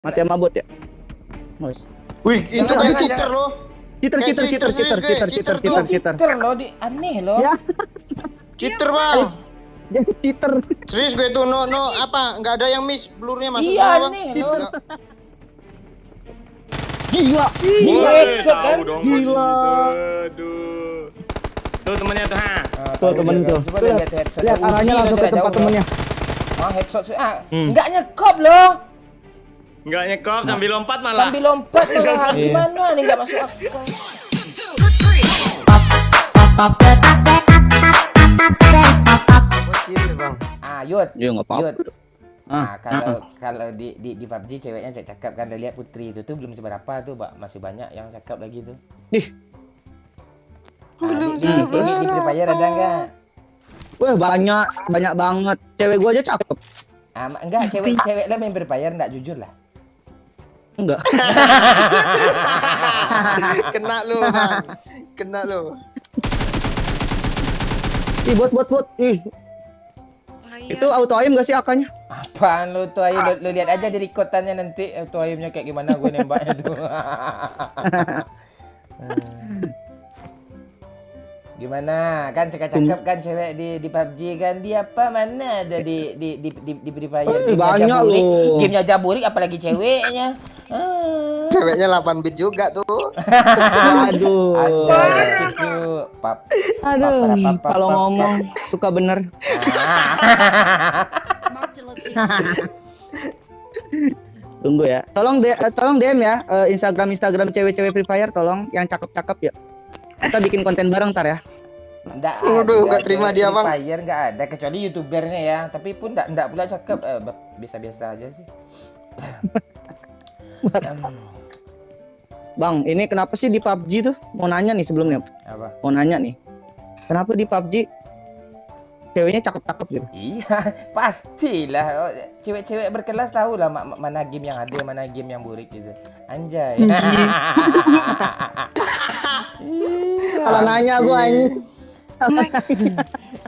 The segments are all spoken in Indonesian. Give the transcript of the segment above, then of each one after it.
Mati sama bot ya? Mas. Wih, itu kayak cheater loh. Cheater loh, aneh loh. Ya, Cheater, Bang. jadi cheater. Serius gue itu no apa? Enggak ada yang miss blurnya masuk Iya, semua, Bang. aneh loh. Gila. Headshot kan? Gila. Aduh. Tuh temennya tuh, ha. Tuh temenin tuh. Coba lihat headshot. Lihat arahnya langsung ke tempat temennya. Headshot enggak nyekop loh. Enggak nyekop sambil lompat malah. Sambil lompat malah. Gimana nih enggak masuk akal. Bocil, Bang. Yud. Ya enggak apa-apa. Yud. Kalau di PUBG ceweknya cakep kan, lihat Putri itu tuh belum seberapa tuh, Pak. Masih banyak yang cakep lagi tuh. Ih. Di Free Fire ada enggak? Wah, banyak banget. Cewek gua aja cakep. Enggak, cewek lah main Free Fire enggak jujur lah. Enggak. Kena lu, Bang. Kena lu. Ih, bot. Ih. Itu auto aim gak sih akanya? Apaan lu tuh, ayo lu lihat aja di rekotannya nanti auto aimnya kayak gimana gue nembaknya tuh. Gimana kan cakep kan cewek di PUBG kan, dia apa mana ada di Free Fire. Banyak loh. Gamenya jaburik apalagi ceweknya. Ceweknya 8 bit juga tuh. Aduh. Aduh, kalau ngomong suka bener. Tunggu ya. Tolong DM ya Instagram cewek-cewek Free Fire, tolong yang cakep-cakep ya. Kita bikin konten bareng ntar ya. Waduh, nggak terima dia, Bang. Free Fire nggak ada kecuali youtubernya ya, tapi pun nggak pula cakep, biasa-biasa aja sih. Bang, ini kenapa sih di PUBG tuh? Mau nanya nih sebelumnya. Apa? Mau nanya nih. Kenapa di PUBG ceweknya cakep-cakep gitu? Iya, pastilah. Cewek-cewek berkelas tahu lah mana game yang ada, mana game yang burik gitu. Anjay. Kalau nanya gua ini.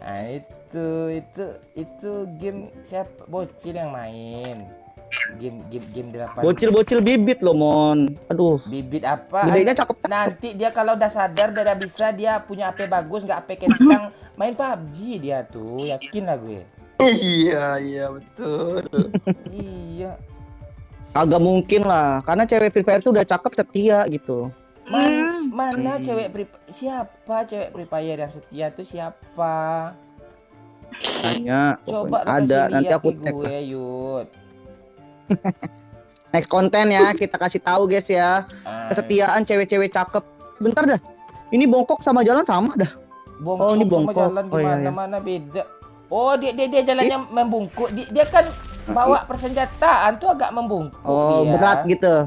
Nah, itu game siapa? Bocil yang main. Game 8. Bocil bibit loh, Mon. Aduh. Bibit apa? Gedenya cakep. Nanti dia kalau udah sadar, udah bisa, dia punya HP bagus, nggak HP kentang, main PUBG dia tuh, yakin lah gue. Iya, betul. Iya. Agak mungkin lah, karena cewek Free Fire tuh udah cakep, setia gitu. Mana siapa cewek Free Fire yang setia tuh siapa? Tanya. Coba ada, nanti aku cek gue, Yud. Next konten ya, kita kasih tahu guys ya. Kesetiaan cewek-cewek cakep. Bentar dah. Ini bongkok sama jalan sama dah. Bongkok ini sama bongkok. jalan gimana beda. Oh, dia jalannya membungkuk. Dia kan bawa persenjataan tuh agak membungkuk. Oh, dia. berat gitu.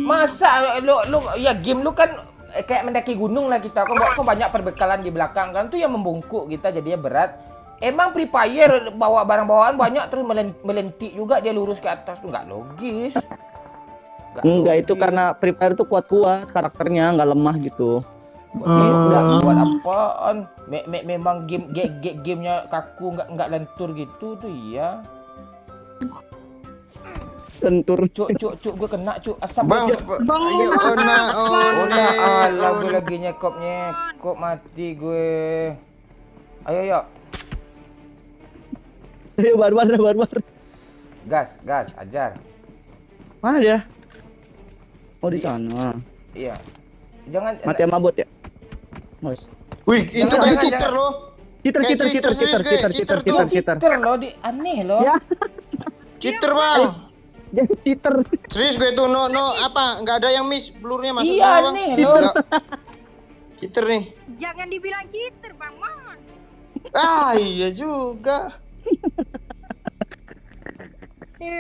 Masa lu ya game lu kan kayak mendaki gunung lah kita. Kok banyak perbekalan di belakang kan tuh yang membungkuk kita jadinya berat. Emang Free Fire bawa barang bawaan banyak terus melentik juga dia lurus ke atas tuh nggak logis. Enggak, itu karena Free Fire tuh kuat-kuat karakternya, nggak lemah gitu. Nggak buat apaan? Memang gamenya kaku, nggak lentur gitu tuh iya. Lentur. Cuk gue kena cuk asap. Bang, ayo Alah gue lagi nyekop mati gue. Ayo. Ayo barbar. Gas, ajar. Mana dia? Oh, di sana. Iya. Jangan Mati sama bot ya? Mas. Wih, itu kayak cheater loh. Cheater. Cheater loh, aneh loh. Ya, Cheater, Bang. jadi cheater. Serius gue itu no apa? Enggak ada yang miss blurnya masuk Iya, semua, Bang. aneh loh. Cheater nih. Jangan dibilang cheater, Bang Mon. Iya juga.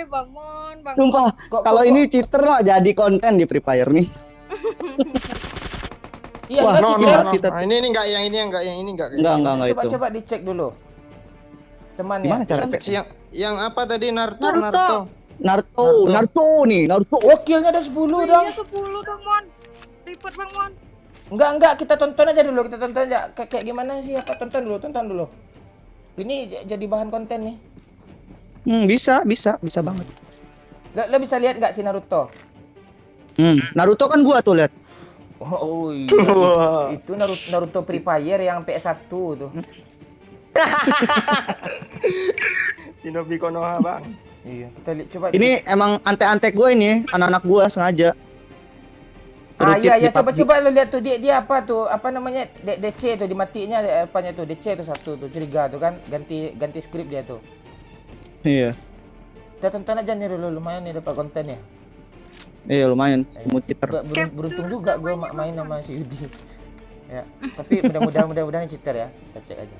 Bang Mon, Bang Sumpah, kalau ini cheater mah jadi konten di Free Fire nih. Iya, Wah, enggak No. cheater. Ini enggak yang ini enggak. Enggak itu. Coba dicek dulu. Temannya. Gimana cara cek? Yang apa tadi Naruto. Naruto. Oh, killnya ada 10 dong. Iya 10 Bang Mon. Report Bang Mon. Enggak, kita tonton aja dulu, kayak gimana sih, apa tonton dulu. Ini jadi bahan konten nih. Bisa banget. Lo bisa lihat nggak si Naruto? Naruto kan gua tuh lihat. Oh iya. Itu Naruto Free Fire yang PS1 tuh. Shinobi Konoha, Bang. Iya. Kita lihat coba. Ini emang antek-antek gua ini, anak-anak gua sengaja. Iya Di coba PUBG. coba lo lihat tuh dia apa tuh? Apa namanya? DC tuh dimatinya apanya tuh? DC tuh satu tuh curiga tuh kan ganti skrip dia tuh. Iya. Kita tonton aja nih dulu lumayan nih dapat konten ya. Iya lumayan, semut cheater. Beruntung juga gue main sama si Yudi. Ya, tapi mudah-mudahan cheater ya. Kita cek aja.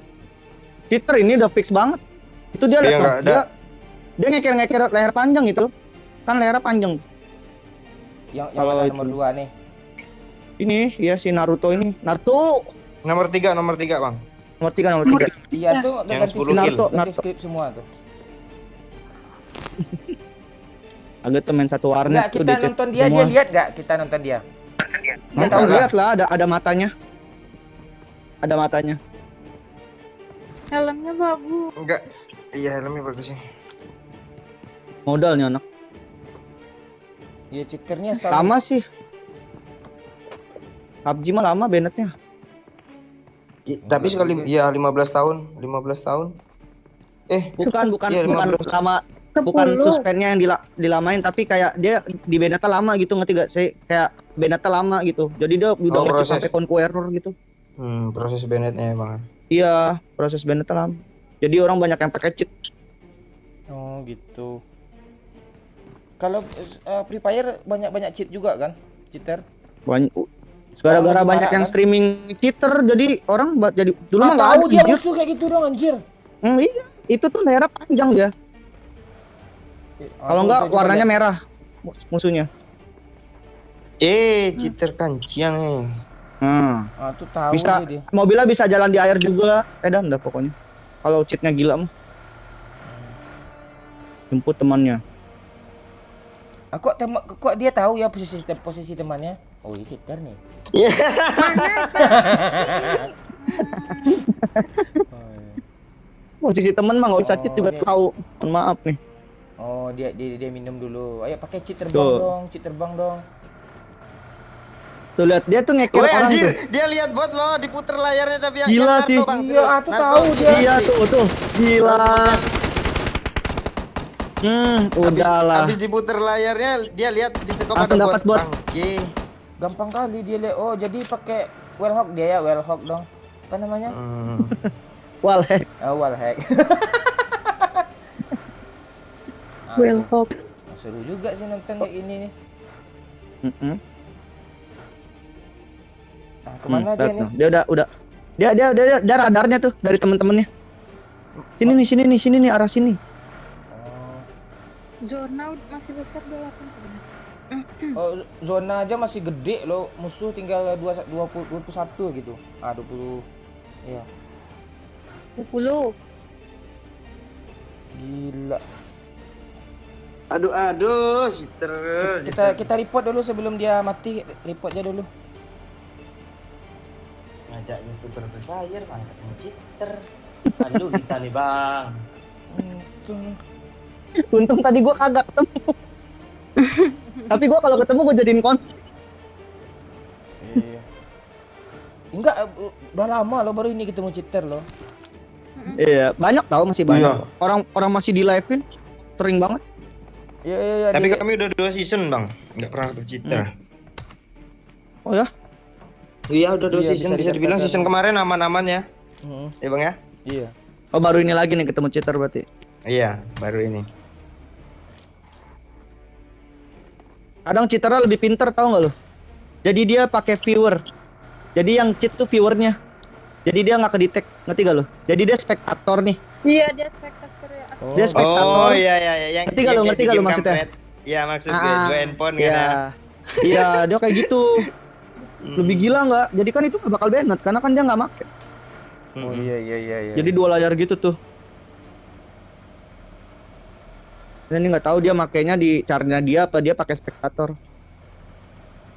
Cheater ini udah fix banget. Itu dia Iya, lihat nggak ada. dia ngeker leher panjang itu. Kan lehernya panjang. Yang Kalau mana itu. nomor 2 nih? Ini ya si Naruto ini. Naruto Nomor 3, Bang. nomor 3. Iya tuh Yang ganti 10 skrip, kill. ganti skrip semua tuh. Agak temen satu warnet Enggak, tuh kita chat nonton dia semua. lihat enggak? Kita nonton dia. Nggak tahu lihat lah ada matanya. Ada matanya. Helmnya bagus. Enggak. Iya, helmnya bagus sih. Modalnya anak. Ya cheaternya Sama sih. PUBG mah lama Bennetnya. Tapi sekali ya 15 tahun. Bukan Iya, 15. lama. Bukan suspendnya yang dilamain tapi kayak dia di Bennetnya lama gitu, ngerti gak sih? Kayak Bennetnya lama gitu. Jadi dia udah ngecek proses. sampai conqueror gitu. Proses Bennett-nya, Bang. Iya, proses Bennetnya lama. Jadi orang banyak yang pakai cheat. Oh, gitu. Kalau Free Fire banyak cheat juga kan? Cheater. Banyak. Sekarang Gara-gara lagi banyak marah, yang kan? streaming cheater jadi orang jadi dulu mah nggak tahu ada dia sih, Jir. musuh kayak gitu dong anjir. Iya, itu tuh lehernya panjang dia. Kalau enggak warnanya merah musuhnya. Cheater kanciang Ah, tuh tahu Bisa dia. mobilnya bisa jalan di air juga. Dan dah pokoknya. Kalau cheatnya gila mah. Jemput temannya. Kok dia tahu ya posisi temannya? Oh, ini cheater nih. Posisi temen mah nggak usah cheat juga dia- tahu. Mohon maaf nih. Oh, dia minum dulu. Ayo pakai cheat Tuh. terbang dong, cheat terbang dong. Tuh lihat dia tuh ngeker Woi orang tuh. anjir, dia lihat bot lo diputer layarnya tapi yang Gila Naruto, sih. Bang. Iya, Serius. aku Naruto. tahu dia. Iya tuh. Gila. Udahlah. Habis diputer layarnya dia lihat di sekop Langsung ada dapat bot. Bangke. Gampang kali dia lihat. Oh, jadi pakai wallhack dia ya, wallhack dong. Apa namanya? Wallhack. Oh, wallhack. Wellhawk. Seru juga sih nonton kayak ini nih. Nah, kemana dia lihat nih? tuh. Dia udah. Dia radarnya tuh dari temen-temennya. Sini nih arah sini. Oh. Zona masih besar 8. Oh, zona aja masih gede loh. Musuh tinggal 21 gitu. 20. Iya. 20. Gila. Aduh, cheater. Kita report dulu sebelum dia mati. Report aja dulu. Ngajak youtuber Free Fire malah ketemu cheater. Aduh kita nih bang. Untung tadi gua kagak ketemu. Tapi gua kalau ketemu gua jadiin konten. Iya. Enggak, udah lama lo baru ini ketemu cheater lo. Iya, banyak tahu masih banyak. Orang masih di live-in sering banget. Iya. Tapi kami udah 2 season, Bang. Enggak pernah ketemu cheater. Oh ya? Iya, udah 2 Iya, season. bisa Bisa dibilang dikatakan. season kemarin aman-aman ya. Heeh. Ya, Bang ya? Iya. Oh baru ini lagi nih ketemu cheater berarti. Iya, baru ini. Kadang cheaternya lebih pinter tahu nggak lo? Jadi dia pakai viewer. Jadi yang cheat tuh viewernya. Jadi dia nggak kedetek, ngerti gak lo? Jadi dia spektator nih. Iya, dia spektator ya. Dia spektator. Oh, iya. Yang Ngerti nggak lo? yang Ngerti di nggak lo game maksudnya? kampret. Iya, maksud gue 2 handphone kan ya. Iya. Iya, dia kayak gitu. Lebih gila nggak? Jadi kan itu nggak bakal banned karena kan dia nggak make. Oh iya. Jadi 2 layar gitu tuh. Dan ini nggak tahu dia makainya di caranya dia apa dia pakai spektator.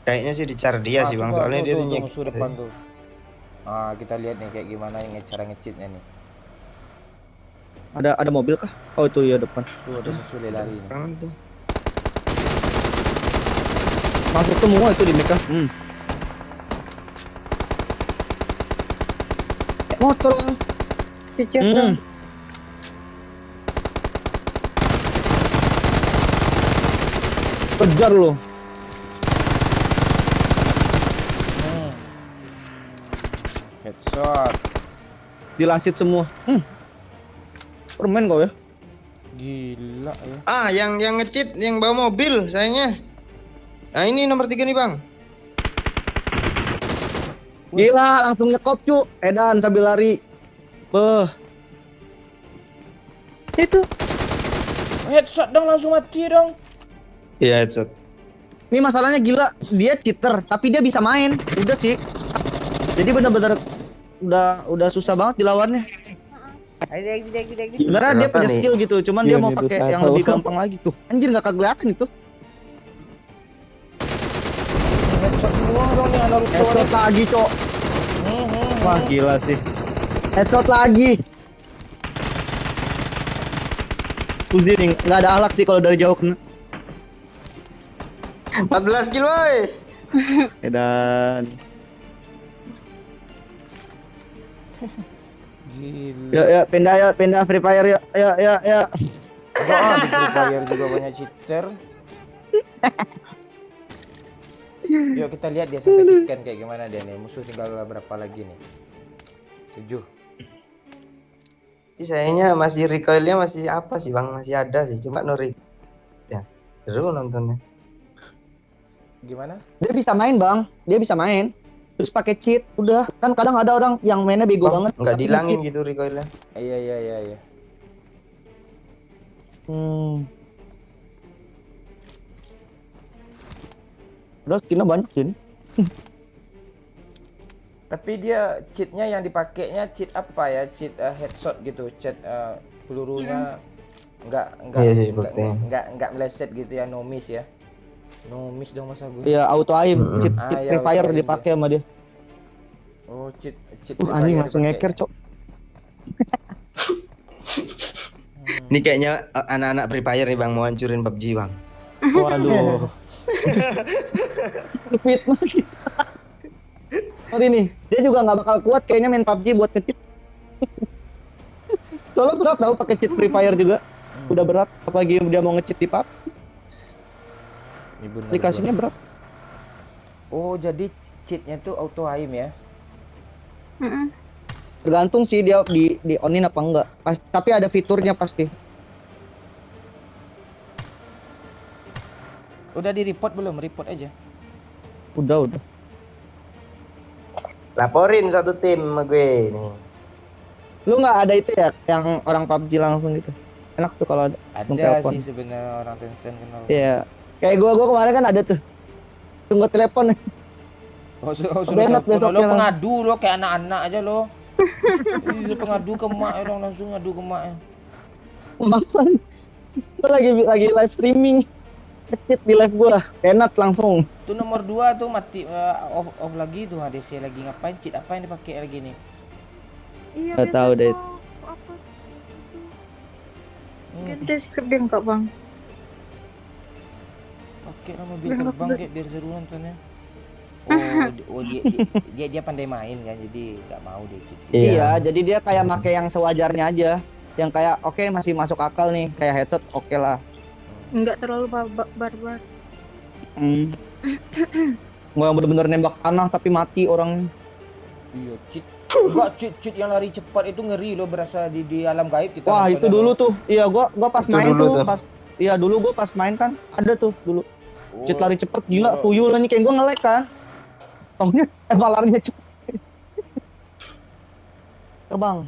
Kayaknya sih dicar dia sih, Bang. Soalnya dia tuh, nyek. musuh depan tuh. Ah, kita lihat nih kayak gimana yang cara nge-cheatnya nih. Ada mobil kah? Oh itu ya depan. Tuh ada musuh lari nih. Orang tuh. Masuk semua itu di mereka. Motor. Cicit Hmm. dong. Kejar lo. Headshot. Dilasit semua. Permen kau ya. Gila ya. Ah, yang nge-cheat yang bawa mobil sayangnya. Nah, ini nomor 3 nih, Bang. Gila, langsung nyekop cu. Edan sambil lari. Beh. Itu. Headshot dong, langsung mati dong. Iya, headshot. Ini masalahnya gila, dia cheater, tapi dia bisa main. Udah sih. Jadi benar-benar udah susah banget dilawannya. Sebenarnya dia punya Kelihatan nih. skill gitu, cuman dia mau pakai yang lebih gampang lagi tuh. Anjir nggak kelihatan itu. Headshot semua dong nih Naruto. Headshot lagi, Cok. Wah, gila sih. Headshot lagi. Uzi nih, nggak ada alak sih kalau dari jauh kena. 14 kill, woy. Edan. Gila. Ya, pindah Free Fire ya. Ya. Wah, di Free Fire juga banyak cheater. Yuk kita lihat dia sampai chicken kayak gimana dia nih. Musuh tinggal berapa lagi nih? 7. Ini sayangnya masih recoilnya masih apa sih, Bang? Masih ada sih, cuma no recoil. Ya, seru nontonnya. Gimana? Dia bisa main, Bang. Dia bisa main. Terus pakai cheat, udah. Kan kadang ada orang yang mainnya bego banget. Enggak tapi dihilangin nge-cheat. gitu recoilnya. Iya. Udah skinnya banyak sini. Tapi dia cheatnya yang dipakainya cheat apa ya? Cheat headshot gitu, cheat pelurunya enggak Iya sih, sepertinya. enggak meleset gitu ya, no miss ya. No miss dong masa gue. Iya, auto aim, cheat Ah, iya, Free Fire auto aim dipakai sama dia. Oh, cheat Anjing langsung ngeker, Cok. Ini kayaknya anak-anak Free Fire nih, Bang, mau hancurin PUBG, Bang. Waduh. Fitnah kita. Sorry nih, dia juga nggak bakal kuat kayaknya main PUBG buat nge-cheat. Soalnya berat tau pakai cheat Free Fire juga. Udah berat, apalagi dia mau nge-cheat di PUBG. Ini benar, Aplikasinya berat. Oh, jadi cheatnya tuh auto aim ya? Tergantung sih dia di onin apa enggak. Tapi ada fiturnya pasti. Udah di report belum? Report aja. Udah. Laporin satu tim sama gue nih. Lu nggak ada itu ya yang orang PUBG langsung gitu. Enak tuh kalau ada. Ada telepon. sih sebenarnya orang Tencent kenal. Iya. Kayak gua kemarin kan ada tuh. Tunggu telepon. Oh, suruh Bennett telepon besoknya lo pengadu lo kayak anak-anak aja lo. Iya, pengadu ke mak ya dong, langsung ngadu ke mak ya. Makan. Gua lagi live streaming. Kecit di live gua. Enak langsung. Tuh nomor 2 tuh mati off lagi tuh ADC lagi ngapain cheat apa yang dipakai lagi nih? Iya. Nggak tahu deh. Apa? Hmm, Ganti skrding kok, Bang. pakai lah mobil terbang kayak biar seru nontonnya. Oh, dia pandai main kan, jadi nggak mau dia cheat. Iya, jadi dia kayak make yang sewajarnya aja. Yang kayak oke masih masuk akal nih, kayak headshot oke lah. Enggak terlalu barbar. Nggak yang bener-bener nembak panah tapi mati orang. Iya, cheat. Enggak cheat yang lari cepat itu ngeri loh, berasa di alam gaib kita. Wah, itu nontonnya dulu loh. tuh. Iya, gua pas Itu main dulu tuh, tuh. dulu gua pas main kan ada tuh dulu. Oh, Cheat lari cepet gila, iya. tuyul nih kayak gua nge-lag kan. Taunya emang larinya cepet. Terbang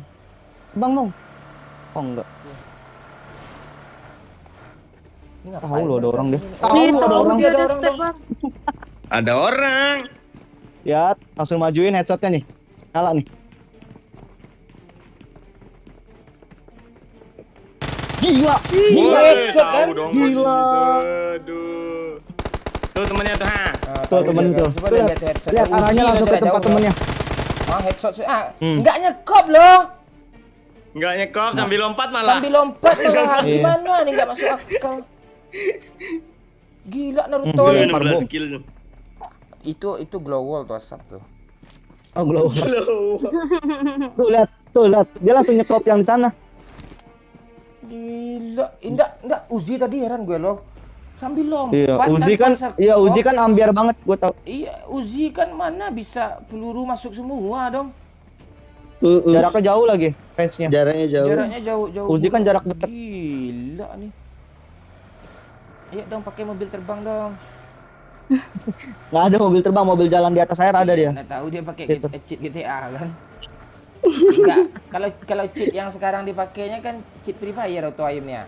dong. Oh enggak. Ini Tahu lo ada orang dia. Oh, Tahu lo ada orang. dia ada orang step, dong. Bang. Ada orang. Ya, langsung majuin headshotnya nih. Nyala nih. Gila. Gila, Woi, headshot kan? tahu dong Gila. gua gitu. Aduh. Tuh temennya tuh, ha. Tuh temen tuh. Coba lihat headshot. Lihat arahnya langsung ke tempat temennya. Ah, headshot. Enggak nyekop loh. Enggak nyekop sambil lompat malah. Sambil lompat malah. Iya. Gimana nih enggak masuk akal. Gila Naruto Hmm, nih. lempar bom. 16 kill tuh. Itu glow wall tuh asap tuh. Oh, glow. Tuh lihat. Dia langsung nyekop yang di sana. Gila, enggak Uzi tadi heran gue loh. Sambil lompat Iya, Uzi tanpa kan, iya sekop. Uzi kan ambiar banget, gua tau. Iya, Uzi kan mana bisa peluru masuk semua dong. Jaraknya jauh lagi, range-nya. Jaraknya jauh. Jaraknya jauh-jauh. Uzi kan jarak dekat. Gila nih. Ayo dong pakai mobil terbang dong. Nggak ada mobil terbang, mobil jalan di atas air ada dia. Nggak tahu dia pakai Gitu. cheat GTA kan. Enggak, kalau cheat yang sekarang dipakainya kan cheat Free Fire auto aimnya.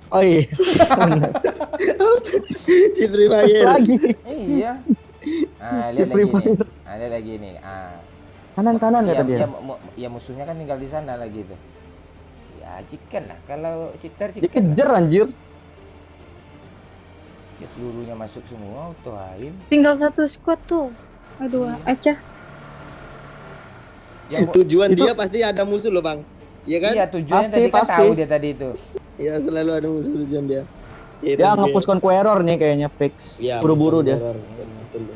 Oh iya. Chip Free Fire. Lagi. Iya. Ah, lihat Cheat Free lagi nih. Fire. Ah, lihat lagi nih. Ah. Kanan Ya, kata dia. ya musuhnya kan tinggal di sana lagi tuh. Ya chicken lah. Kalau cheater Dia chicken. kejar anjir. Ya, pelurunya masuk semua auto aim. Tinggal satu squad tuh. Aduh, Acah. Ya, Tujuan Itu- dia pasti ada musuh loh bang. Iya kan? iya tujuannya Pasti, tadi kan pasti. tahu dia tadi itu. Iya selalu ada musuh tujuan dia. Dia nge-push conqueror nih kayaknya fix. Iya, Buru-buru dia. Betul.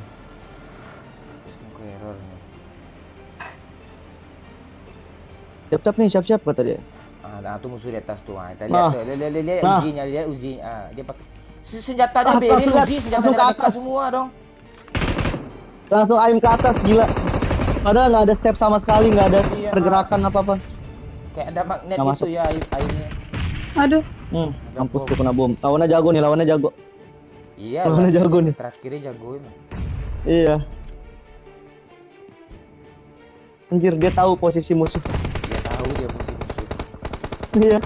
Terus mau error nih. Siap-siap nih, siap-siap kata dia. Nah, tuh musuh di atas tuh. Ah, kita Nah. lihat tuh. Lihat Nah. ujinya, lihat ujinya. Ah, dia pakai senjatanya Ah, beda langsung lihat, uji, langsung senjatanya ke dekat atas. semua dong. Langsung aim ke atas, gila. Padahal nggak ada step sama sekali, nggak ada Iya. pergerakan apa-apa. Kayak ada magnet Nggak gitu masuk. ya aimnya. Aduh, Mampus tuh kena bom. Lawannya jago nih, lawannya jago. Iya. Lawannya jago nih. Terakhirnya jagoin. Iya. Anjir, dia tahu posisi musuh. Dia tahu dia musuh. Iya.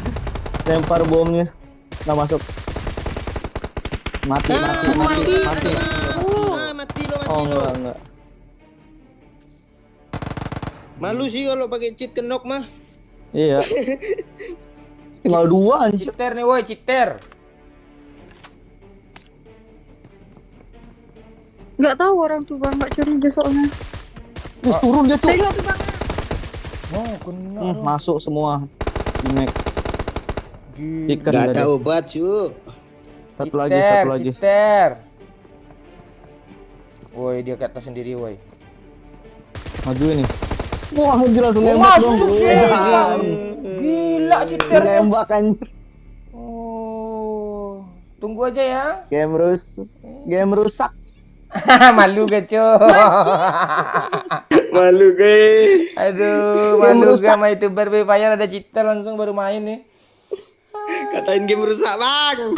Lempar bomnya. Nggak masuk. Mati. Mati lo Oh, enggak. Malu sih kalau pakai cheat kenok mah. Iya. Tinggal 2 anjir. Cheater nih woi, cheater. nggak tahu orang tuh bang, nggak curiga soalnya. Terus turun dia tuh. Tengok tuh bang. Oh, kena. dong. Masuk semua. Di make. Gila. Chicken Gak dia. ada obat cu. Satu lagi. Cheater. Woi, dia ke atas sendiri woi. Maju ini. Wah, anjir langsung Oh, nembak dong. masuk sih. Wah, Gila cheater. nembak anjir. Oh. Tunggu aja ya. Game rusak. Malu gak, cu? Malu guys. Aduh, malu gak sama youtuber Free Fire ada cheater langsung baru main nih. Katain game rusak bang.